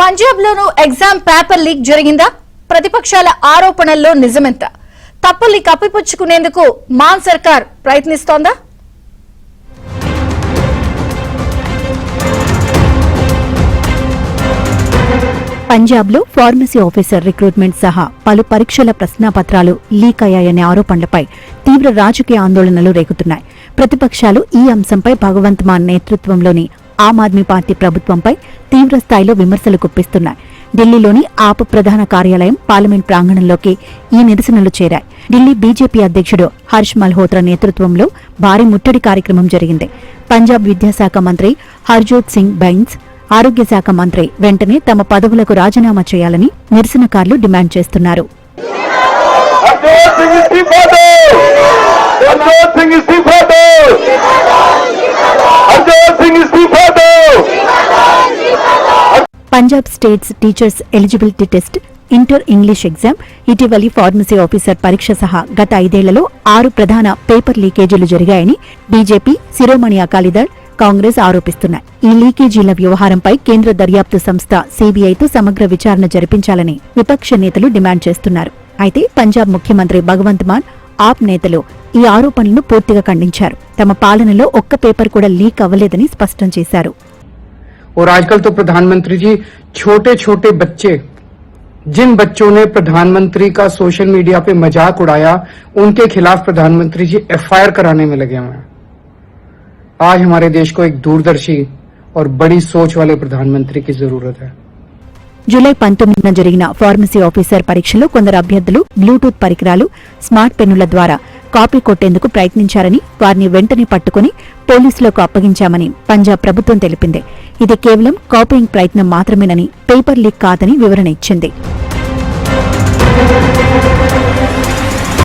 పంజాబ్ లోను exam paper leak జరిగిందా? ప్రతిపక్షాల ఆరోపణల్లో నిజమెంత? తప్పుల్ని కప్పిపుచ్చుకునేందుకు మాన్ సర్కార్ ప్రయత్నిస్తోందా? పంజాబ్ లో ఫార్మసీ ఆఫీసర్ రిక్రూట్మెంట్ సహా పలు పరీక్షల ప్రశ్నాపత్రాలు లీక్ అయ్యాయనే ఆరోపణలపై తీవ్ర రాజకీయ ఆందోళనలు రేగుతున్నాయి. ప్రతిపక్షాలు ఈ అంశంపై భగవంత్ మాన్ నేతృత్వంలోని ఆమ్ ఆద్మీ పార్టీ ప్రభుత్వంపై తీవ్ర స్థాయిలో విమర్శలు గుప్పిస్తున్నాయి. ఢిల్లీలోని ఆప్ ప్రధాన కార్యాలయం పార్లమెంట్ ప్రాంగణంలోకి ఈ నిరసనలు చేరాయి. ఢిల్లీ బీజేపీ అధ్యక్షుడు హర్ష్ మల్హోత్రా నేతృత్వంలో భారీ ముట్టడి కార్యక్రమం జరిగింది. పంజాబ్ విద్యాశాఖ మంత్రి హర్జోత్ సింగ్ బైన్స్, ఆరోగ్య శాఖ మంత్రి వెంటనే తమ పదవులకు రాజీనామా చేయాలని నిరసనకారులు డిమాండ్ చేస్తున్నారు. Punjab states teachers eligibility test, inter English exam, ఇటీవలి ఫార్మసీ ఆఫీసర్ పరీక్ష సహా గత 5 ఏళ్లలో 6 ప్రధాన పేపర్ లీకేజీలు జరిగాయని బీజేపీ, శిరోమణి అకాలీదళ్, కాంగ్రెస్ ఆరోపిస్తున్నాయి. ఈ లీకేజీల వ్యవహారంపై కేంద్ర దర్యాప్తు సంస్థ సీబీఐతో సమగ్ర విచారణ జరిపించాలని విపక్ష నేతలు డిమాండ్ చేస్తున్నారు. అయితే పంజాబ్ ముఖ్యమంత్రి భగవంత్ మాన్, ఆప్ నేతలు ఈ ఆరోపణలను పూర్తిగా ఖండించారు. తమ పాలనలో ఒక్క పేపర్ కూడా లీక్ అవ్వలేదని స్పష్టం చేశారు. और आजकल तो प्रधानमंत्री जी छोटे छोटे बच्चे, जिन बच्चों ने प्रधानमंत्री का सोशल मीडिया पे मजाक उड़ाया, उनके खिलाफ प्रधानमंत्री जी एफआईआर कराने में लगे हुए हैं. आज हमारे देश को एक दूरदर्शी और बड़ी सोच वाले प्रधानमंत्री की जरूरत है. జూలై 19న జరిగిన ఫార్మసీ ఆఫీసర్ పరీక్షలో కొందరు అభ్యర్థులు బ్లూటూత్ పరికరాలు, స్మార్ట్ పెన్నుల ద్వారా కాపీ కొట్టేందుకు ప్రయత్నించారని, వారిని వెంటనే పట్టుకుని పోలీసులకు అప్పగించామని పంజాబ్ ప్రభుత్వం తెలిపింది. ఇది కేవలం కాపీయింగ్ ప్రయత్నం మాత్రమేనని, పేపర్ లీక్ కాదని వివరణ ఇచ్చింది.